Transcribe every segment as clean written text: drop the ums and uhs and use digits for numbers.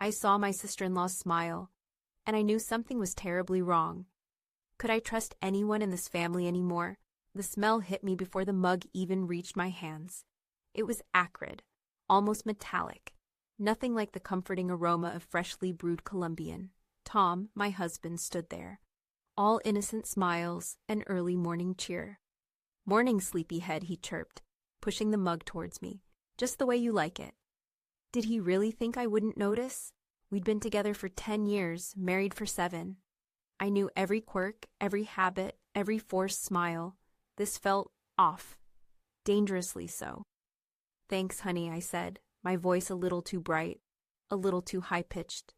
I saw my sister-in-law's smile, and I knew something was terribly wrong. Could I trust anyone in this family anymore? The smell hit me before the mug even reached my hands. It was acrid, almost metallic, nothing like the comforting aroma of freshly brewed Colombian. Tom, my husband, stood there, all innocent smiles and early morning cheer. "Morning, sleepyhead," he chirped, pushing the mug towards me. "Just the way you like it." Did he really think I wouldn't notice? We'd been together for 10 years, married for 7. I knew every quirk, every habit, every forced smile. This felt off, dangerously so. "Thanks, honey," I said, my voice a little too bright, a little too high-pitched.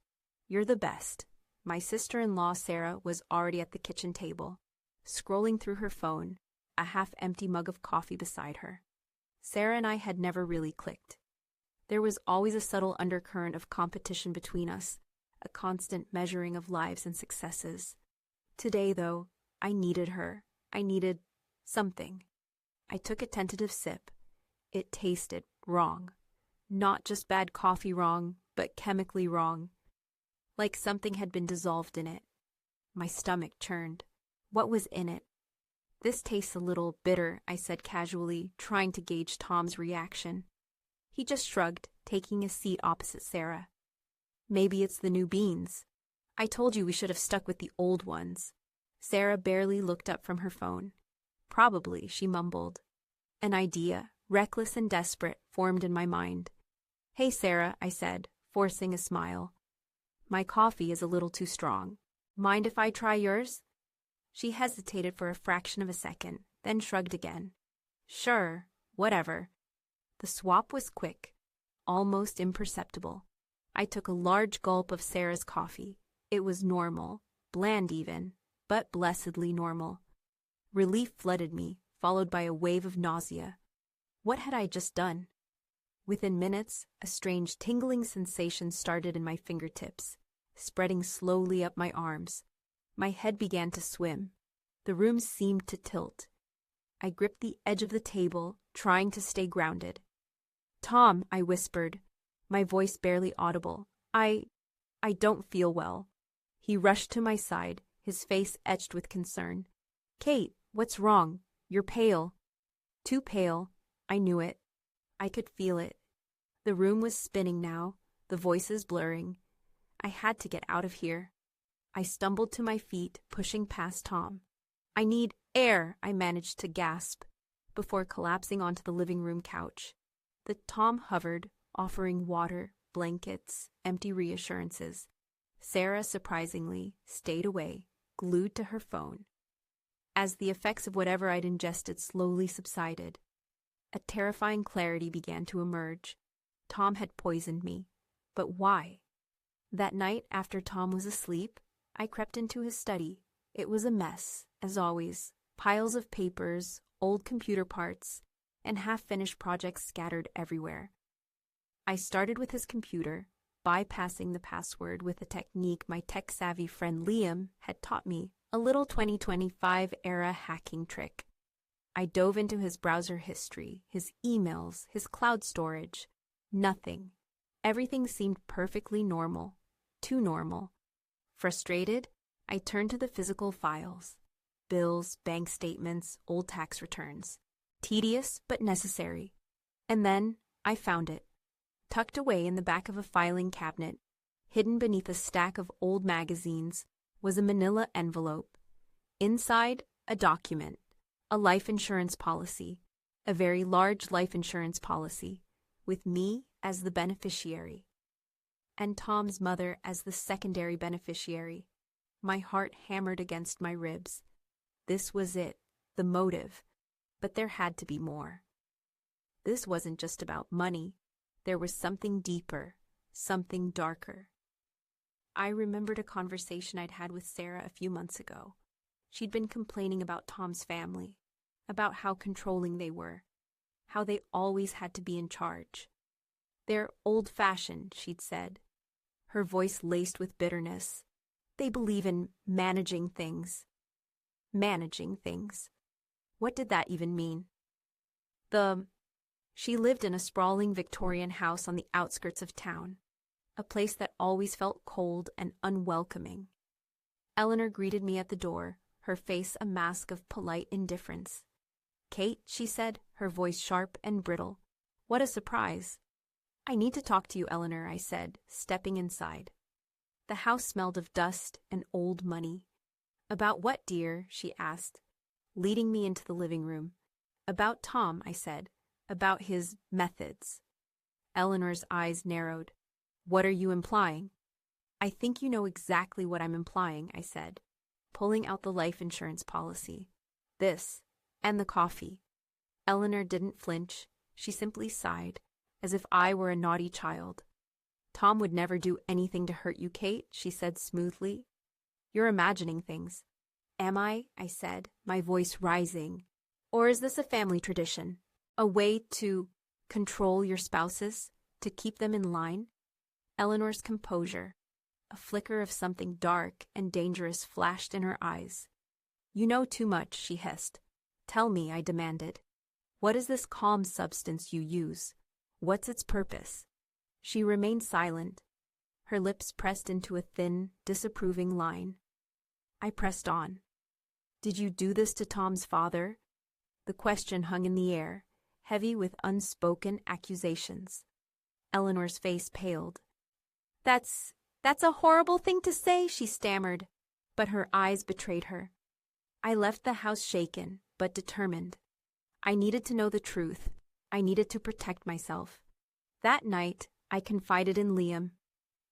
"You're the best." My sister-in-law, Sarah, was already at the kitchen table, scrolling through her phone, a half-empty mug of coffee beside her. Sarah and I had never really clicked. There was always a subtle undercurrent of competition between us, a constant measuring of lives and successes. Today, though, I needed her. I needed something. I took a tentative sip. It tasted wrong. Not just bad coffee wrong, but chemically wrong. Like something had been dissolved in it. My stomach churned. What was in it? "This tastes a little bitter," I said casually, trying to gauge Tom's reaction. He just shrugged, taking a seat opposite Sarah. "Maybe it's the new beans. I told you we should have stuck with the old ones." Sarah barely looked up from her phone. "Probably," she mumbled. An idea, reckless and desperate, formed in my mind. "Hey, Sarah," I said, forcing a smile. "My coffee is a little too strong. Mind if I try yours?" She hesitated for a fraction of a second, then shrugged again. "Sure, whatever." The swap was quick, almost imperceptible. I took a large gulp of Sarah's coffee. It was normal, bland even, but blessedly normal. Relief flooded me, followed by a wave of nausea. What had I just done? Within minutes, a strange tingling sensation started in my fingertips, spreading slowly up my arms. My head began to swim. The room seemed to tilt. I gripped the edge of the table, trying to stay grounded. "Tom," I whispered, my voice barely audible. I don't feel well." He rushed to my side, his face etched with concern. "Kate, what's wrong? You're pale." Too pale. I knew it. I could feel it. The room was spinning now, the voices blurring. I had to get out of here. I stumbled to my feet, pushing past Tom. "I need air," I managed to gasp, before collapsing onto the living room couch. The Tom hovered, offering water, blankets, empty reassurances. Sarah, surprisingly, stayed away, glued to her phone. As the effects of whatever I'd ingested slowly subsided, a terrifying clarity began to emerge. Tom had poisoned me. But why? That night, after Tom was asleep, I crept into his study. It was a mess, as always. Piles of papers, old computer parts, and half-finished projects scattered everywhere. I started with his computer, bypassing the password with a technique my tech-savvy friend Liam had taught me, a little 2025-era hacking trick. I dove into his browser history, his emails, his cloud storage. Nothing. Everything seemed perfectly normal. Too normal. Frustrated, I turned to the physical files. Bills, bank statements, old tax returns. Tedious, but necessary. And then I found it. Tucked away in the back of a filing cabinet, hidden beneath a stack of old magazines, was a manila envelope. Inside, a document. A life insurance policy. A very large life insurance policy. With me as the beneficiary. And Tom's mother as the secondary beneficiary. My heart hammered against my ribs. This was it, the motive. But there had to be more. This wasn't just about money. There was something deeper, something darker. I remembered a conversation I'd had with Sarah a few months ago. She'd been complaining about Tom's family, about how controlling they were, how they always had to be in charge. "They're old-fashioned," she'd said, her voice laced with bitterness. "They believe in managing things." Managing things. What did that even mean? She lived in a sprawling Victorian house on the outskirts of town. a place that always felt cold and unwelcoming. Eleanor greeted me at the door, her face a mask of polite indifference. "Kate," she said, her voice sharp and brittle. "What a surprise." "I need to talk to you, Eleanor," I said, stepping inside. The house smelled of dust and old money. "About what, dear?" she asked, leading me into the living room. "About Tom," I said. "About his methods." Eleanor's eyes narrowed. "What are you implying?" "I think you know exactly what I'm implying," I said, pulling out the life insurance policy. "This, and the coffee." Eleanor didn't flinch. She simply sighed, as if I were a naughty child. "Tom would never do anything to hurt you, Kate," she said smoothly. "You're imagining things." "Am I?" I said, my voice rising. "Or is this a family tradition? A way to control your spouses, to keep them in line?" Eleanor's composure, a flicker of something dark and dangerous flashed in her eyes. "You know too much," she hissed. "Tell me," I demanded. "What is this calm substance you use? What's its purpose?" She remained silent, her lips pressed into a thin, disapproving line. I pressed on. "Did you do this to Tom's father?" The question hung in the air, heavy with unspoken accusations. Eleanor's face paled. That's a horrible thing to say," she stammered, but her eyes betrayed her. I left the house shaken, but determined. I needed to know the truth. I needed to protect myself. That night, I confided in Liam.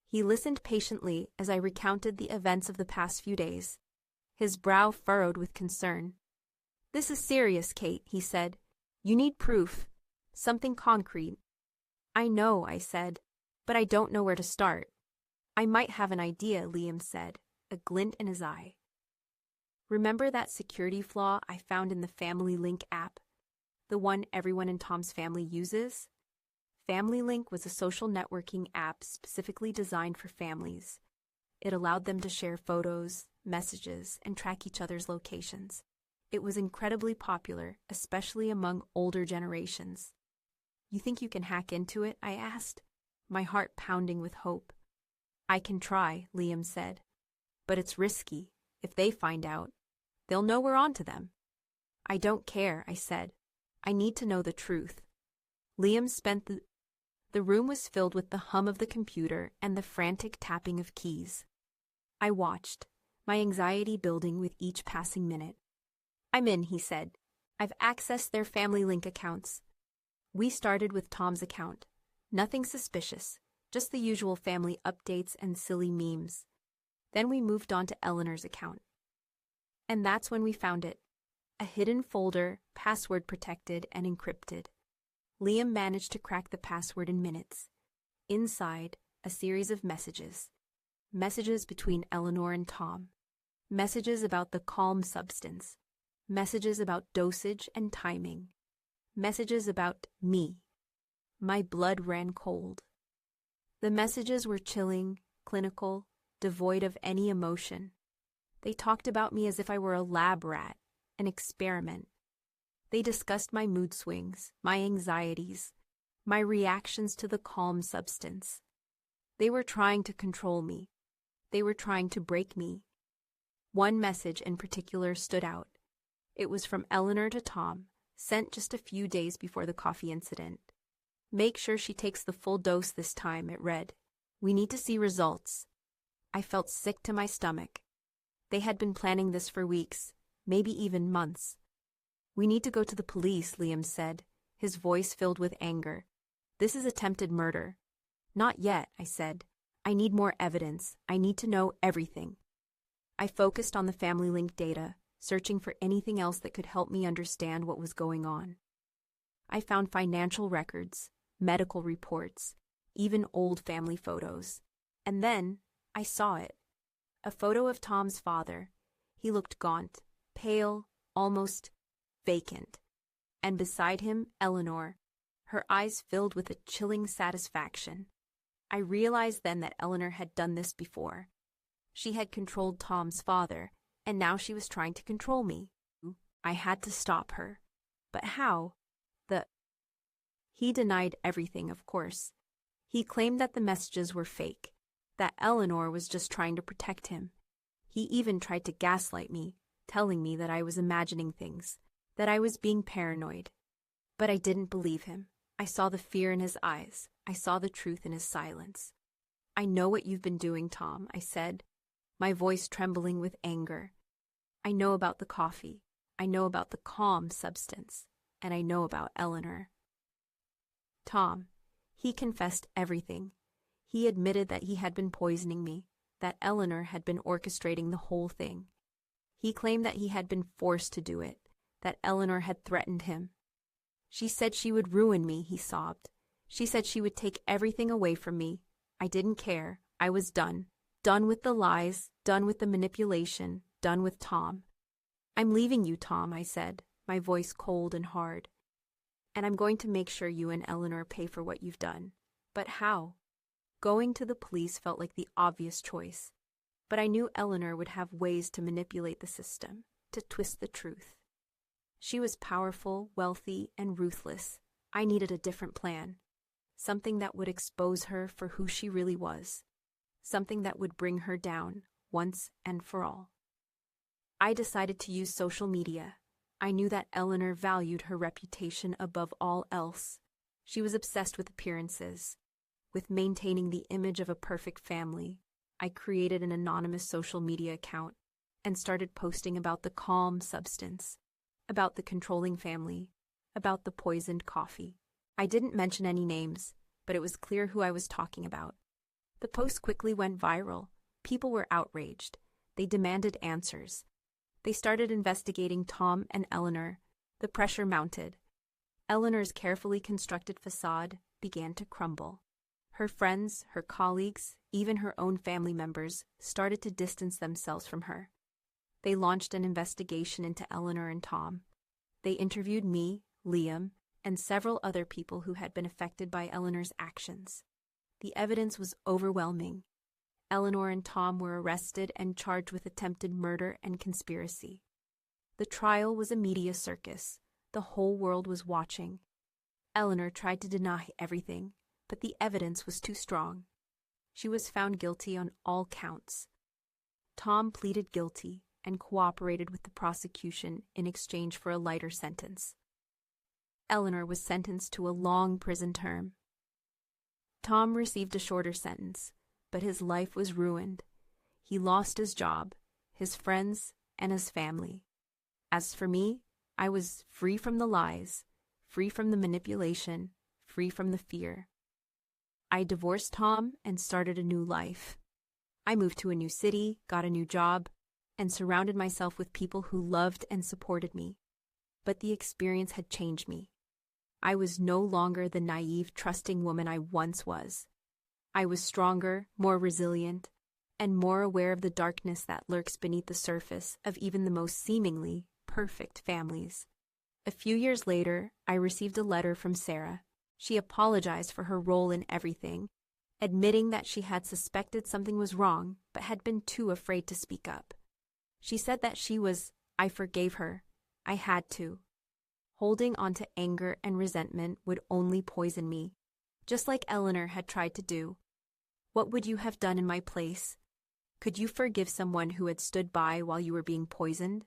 He listened patiently as I recounted the events of the past few days, his brow furrowed with concern. "This is serious, Kate," he said. "You need proof, something concrete." "I know," I said, "but I don't know where to start." "I might have an idea," Liam said, a glint in his eye. "Remember that security flaw I found in the Family Link app? The one everyone in Tom's family uses? Family Link was a social networking app specifically designed for families. It allowed them to share photos, messages, and track each other's locations. It was incredibly popular, especially among older generations. "You think you can hack into it?" I asked, my heart pounding with hope. "I can try," Liam said. "But it's risky. If they find out, they'll know we're on to them." "I don't care," I said. "I need to know the truth." Liam spent the room was filled with the hum of the computer and the frantic tapping of keys. I watched, my anxiety building with each passing minute. "I'm in," he said. "I've accessed their Family Link accounts." We started with Tom's account. Nothing suspicious, just the usual family updates and silly memes. Then we moved on to Eleanor's account. And that's when we found it. A hidden folder, password protected and encrypted. Liam managed to crack the password in minutes. Inside, a series of messages. Messages between Eleanor and Tom. Messages about the calm substance. Messages about dosage and timing. Messages about me. My blood ran cold. The messages were chilling, clinical, devoid of any emotion. They talked about me as if I were a lab rat, an experiment. They discussed my mood swings, my anxieties, my reactions to the calm substance. They were trying to control me. They were trying to break me. One message in particular stood out. It was from Eleanor to Tom, sent just a few days before the coffee incident. "Make sure she takes the full dose this time," it read. "We need to see results." I felt sick to my stomach. They had been planning this for weeks, maybe even months. "We need to go to the police," Liam said, his voice filled with anger. "This is attempted murder." "Not yet," I said. "I need more evidence. I need to know everything." I focused on the Family Link data, searching for anything else that could help me understand what was going on. I found financial records, medical reports, even old family photos. And then I saw it. A photo of Tom's father. He looked gaunt, pale, almost vacant. And beside him, Eleanor, her eyes filled with a chilling satisfaction. I realized then that Eleanor had done this before. She had controlled Tom's father, and now she was trying to control me. I had to stop her. But how? He denied everything, of course. He claimed that the messages were fake, that Eleanor was just trying to protect him. He even tried to gaslight me, telling me that I was imagining things, that I was being paranoid. But I didn't believe him. I saw the fear in his eyes. I saw the truth in his silence. "I know what you've been doing, Tom," I said, my voice trembling with anger. "I know about the coffee. I know about the calm substance. And I know about Eleanor." Tom, he confessed everything. He admitted that he had been poisoning me, that Eleanor had been orchestrating the whole thing. He claimed that he had been forced to do it, that Eleanor had threatened him. "She said she would ruin me," he sobbed. "She said she would take everything away from me. I didn't care. I was done. Done with the lies, done with the manipulation, done with Tom. I'm leaving you, Tom," I said, my voice cold and hard. "And I'm going to make sure you and Eleanor pay for what you've done." But how? Going to the police felt like the obvious choice. But I knew Eleanor would have ways to manipulate the system, to twist the truth. She was powerful, wealthy, and ruthless. I needed a different plan. Something that would expose her for who she really was. Something that would bring her down, once and for all. I decided to use social media. I knew that Eleanor valued her reputation above all else. She was obsessed with appearances, with maintaining the image of a perfect family. I created an anonymous social media account and started posting about the calm substance, about the controlling family, about the poisoned coffee. I didn't mention any names, but it was clear who I was talking about. The post quickly went viral. People were outraged. They demanded answers. They started investigating Tom and Eleanor. The pressure mounted. Eleanor's carefully constructed facade began to crumble. Her friends, her colleagues, even her own family members started to distance themselves from her. They launched an investigation into Eleanor and Tom. They interviewed me, Liam, and several other people who had been affected by Eleanor's actions. The evidence was overwhelming. Eleanor and Tom were arrested and charged with attempted murder and conspiracy. The trial was a media circus. The whole world was watching. Eleanor tried to deny everything, but the evidence was too strong. She was found guilty on all counts. Tom pleaded guilty and cooperated with the prosecution in exchange for a lighter sentence. Eleanor was sentenced to a long prison term. Tom received a shorter sentence, but his life was ruined. He lost his job, his friends, and his family. As for me, I was free from the lies, free from the manipulation, free from the fear. I divorced Tom and started a new life. I moved to a new city, got a new job, and surrounded myself with people who loved and supported me. But the experience had changed me. I was no longer the naive, trusting woman I once was. I was stronger, more resilient, and more aware of the darkness that lurks beneath the surface of even the most seemingly perfect families. A few years later, I received a letter from Sarah. She apologized for her role in everything, admitting that she had suspected something was wrong but had been too afraid to speak up. She said that I forgave her. I had to. Holding on to anger and resentment would only poison me, just like Eleanor had tried to do. What would you have done in my place? Could you forgive someone who had stood by while you were being poisoned?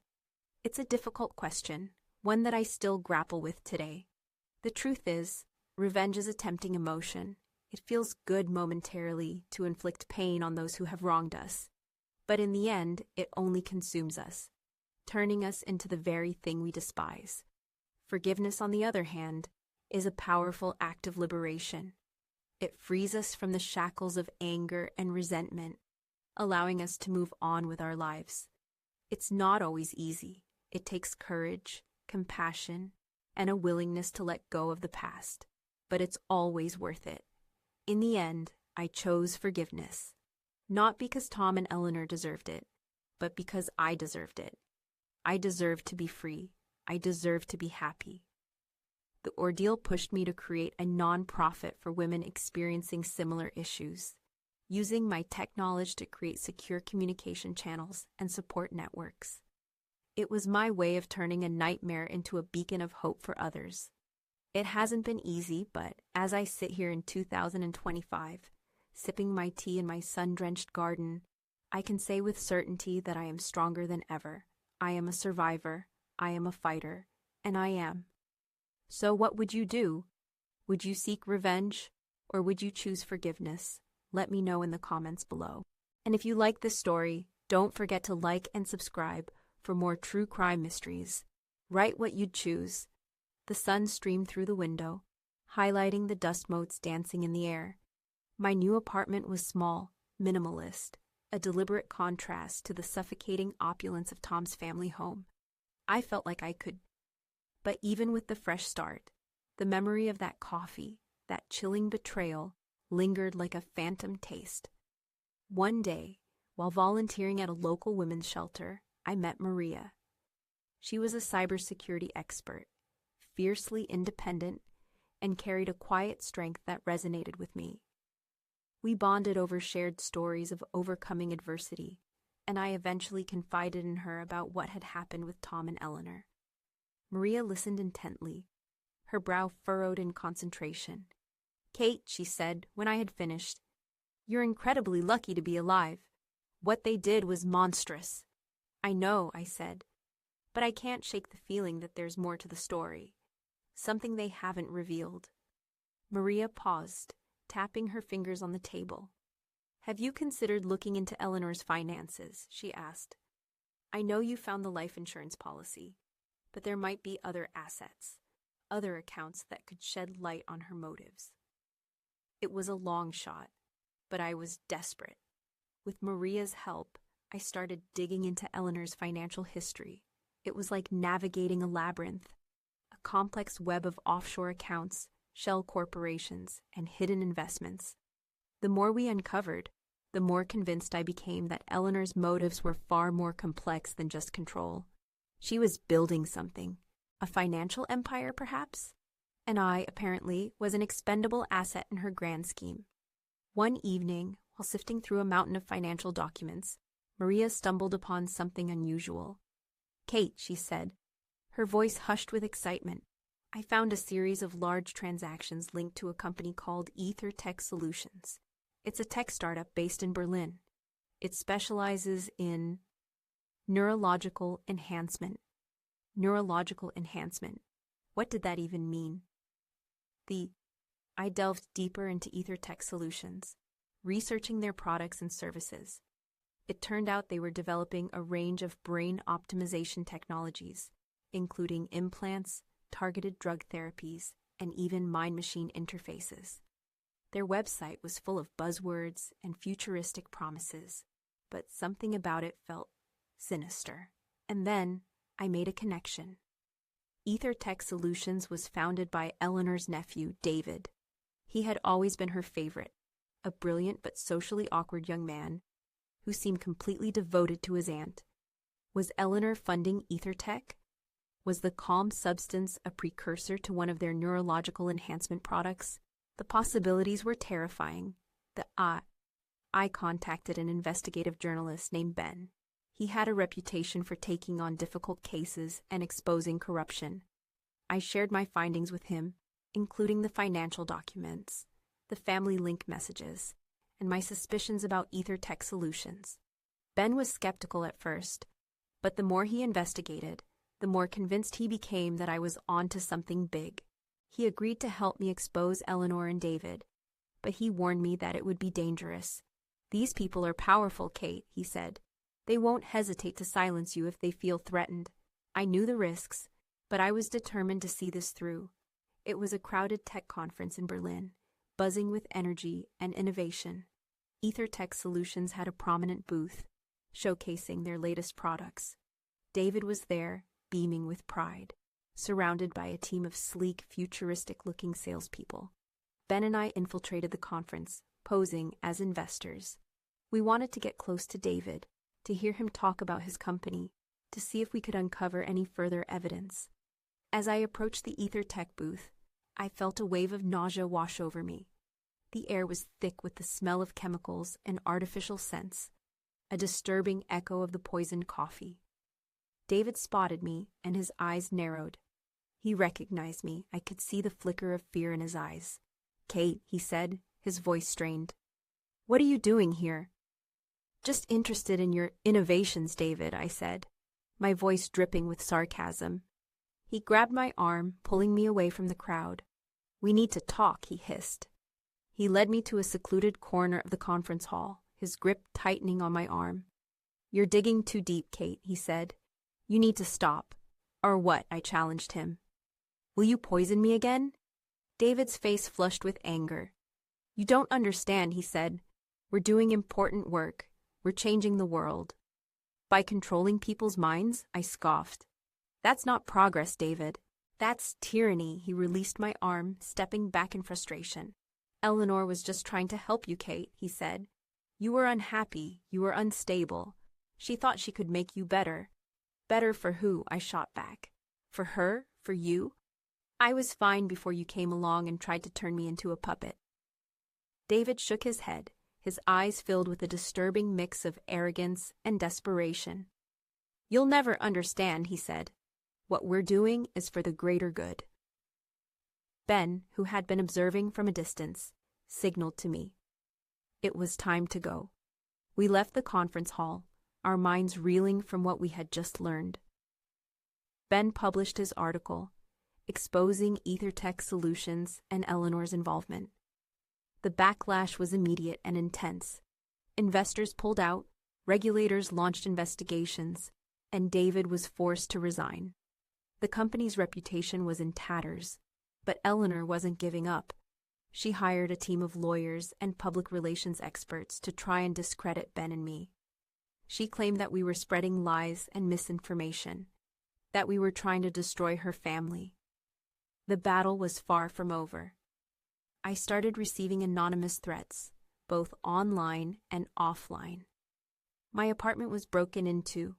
It's a difficult question, one that I still grapple with today. The truth is, revenge is a tempting emotion. It feels good momentarily to inflict pain on those who have wronged us. But in the end, it only consumes us, turning us into the very thing we despise. Forgiveness, on the other hand, is a powerful act of liberation. It frees us from the shackles of anger and resentment, allowing us to move on with our lives. It's not always easy. It takes courage, compassion, and a willingness to let go of the past. But it's always worth it. In the end, I chose forgiveness. Not because Tom and Eleanor deserved it, but because I deserved it. I deserved to be free. I deserved to be happy. The ordeal pushed me to create a nonprofit for women experiencing similar issues, using my tech knowledge to create secure communication channels and support networks. It was my way of turning a nightmare into a beacon of hope for others. It hasn't been easy, but as I sit here in 2025, sipping my tea in my sun-drenched garden, I can say with certainty that I am stronger than ever. I am a survivor, I am a fighter, and I am. So what would you do? Would you seek revenge, or would you choose forgiveness? Let me know in the comments below. And if you like this story, don't forget to like and subscribe for more true crime mysteries. Write what you'd choose. The sun streamed through the window, highlighting the dust motes dancing in the air. My new apartment was small, minimalist, a deliberate contrast to the suffocating opulence of Tom's family home. I felt like I could. But even with the fresh start, the memory of that coffee, that chilling betrayal, lingered like a phantom taste. One day, while volunteering at a local women's shelter, I met Maria. She was a cybersecurity expert, fiercely independent, and carried a quiet strength that resonated with me. We bonded over shared stories of overcoming adversity, and I eventually confided in her about what had happened with Tom and Eleanor. Maria listened intently, her brow furrowed in concentration. "Kate," she said, when I had finished, "you're incredibly lucky to be alive. What they did was monstrous." "I know," I said, "but I can't shake the feeling that there's more to the story. Something they haven't revealed." Maria paused, tapping her fingers on the table. "Have you considered looking into Eleanor's finances?" she asked. "I know you found the life insurance policy, but there might be other assets, other accounts that could shed light on her motives." It was a long shot, but I was desperate. With Maria's help, I started digging into Eleanor's financial history. It was like navigating a labyrinth, a complex web of offshore accounts, shell corporations, and hidden investments. The more we uncovered, the more convinced I became that Eleanor's motives were far more complex than just control. She was building something, a financial empire perhaps, and I, apparently, was an expendable asset in her grand scheme. One evening, while sifting through a mountain of financial documents, Maria stumbled upon something unusual. "Kate," she said, her voice hushed with excitement, "I found a series of large transactions linked to a company called Ether Tech Solutions. It's a tech startup based in Berlin. It specializes in neurological enhancement." Neurological enhancement. What did that even mean? I delved deeper into Ether Tech Solutions, researching their products and services. It turned out they were developing a range of brain optimization technologies, including implants, targeted drug therapies, and even mind-machine interfaces. Their website was full of buzzwords and futuristic promises, but something about it felt sinister. And then I made a connection. Ether Tech Solutions was founded by Eleanor's nephew, David. He had always been her favorite, a brilliant but socially awkward young man who seemed completely devoted to his aunt. Was Eleanor funding Ether Tech? Was the calm substance a precursor to one of their neurological enhancement products? The possibilities were terrifying. I contacted an investigative journalist named Ben. He had a reputation for taking on difficult cases and exposing corruption. I shared my findings with him, including the financial documents, the family link messages, and my suspicions about Ether Tech Solutions. Ben was skeptical at first, but the more he investigated, the more convinced he became that I was onto something big. He agreed to help me expose Eleanor and David, but he warned me that it would be dangerous. "These people are powerful, Kate," he said. "They won't hesitate to silence you if they feel threatened." I knew the risks, but I was determined to see this through. It was a crowded tech conference in Berlin, buzzing with energy and innovation. Ether Tech Solutions had a prominent booth, showcasing their latest products. David was there, beaming with pride, surrounded by a team of sleek, futuristic-looking salespeople. Ben and I infiltrated the conference, posing as investors. We wanted to get close to David, to hear him talk about his company, to see if we could uncover any further evidence. As I approached the Ether Tech booth, I felt a wave of nausea wash over me. The air was thick with the smell of chemicals and artificial scents, a disturbing echo of the poisoned coffee. David spotted me, and his eyes narrowed. He recognized me. I could see the flicker of fear in his eyes. "Kate," he said, his voice strained. "What are you doing here?" "Just interested in your innovations, David," I said, my voice dripping with sarcasm. He grabbed my arm, pulling me away from the crowd. "We need to talk," he hissed. He led me to a secluded corner of the conference hall, his grip tightening on my arm. "You're digging too deep, Kate," he said. "You need to stop." "Or what?" I challenged him. "Will you poison me again?" David's face flushed with anger. "You don't understand," he said. "We're doing important work. We're changing the world." "By controlling people's minds?" I scoffed. "That's not progress, David. That's tyranny." He released my arm, stepping back in frustration. "Eleanor was just trying to help you, Kate," he said. "You were unhappy. You were unstable. She thought she could make you better." "Better for who?" I shot back. "For her? For you? I was fine before you came along and tried to turn me into a puppet." David shook his head, his eyes filled with a disturbing mix of arrogance and desperation. "You'll never understand," he said. "What we're doing is for the greater good." Ben, who had been observing from a distance, signaled to me. It was time to go. We left the conference hall, our minds reeling from what we had just learned. Ben published his article, exposing EtherTech Solutions and Eleanor's involvement. The backlash was immediate and intense. Investors pulled out, regulators launched investigations, and David was forced to resign. The company's reputation was in tatters, but Eleanor wasn't giving up. She hired a team of lawyers and public relations experts to try and discredit Ben and me. She claimed that we were spreading lies and misinformation, that we were trying to destroy her family. The battle was far from over. I started receiving anonymous threats, both online and offline. My apartment was broken into.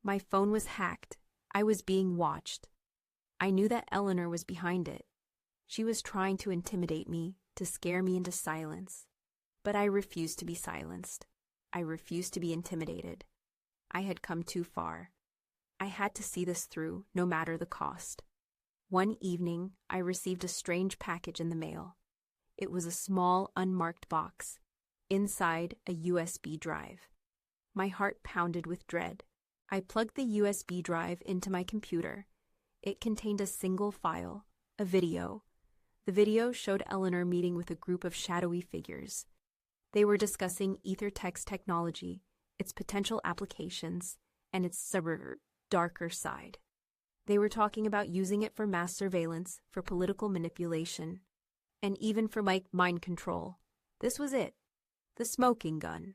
My phone was hacked. I was being watched. I knew that Eleanor was behind it. She was trying to intimidate me, to scare me into silence. But I refused to be silenced. I refused to be intimidated. I had come too far. I had to see this through, no matter the cost. One evening, I received a strange package in the mail. It was a small, unmarked box. Inside, a USB drive. My heart pounded with dread. I plugged the USB drive into my computer. It contained a single file, a video. The video showed Eleanor meeting with a group of shadowy figures. They were discussing EtherTech's technology, its potential applications, and its darker side. They were talking about using it for mass surveillance, for political manipulation, and even for mind control. This was it, the smoking gun.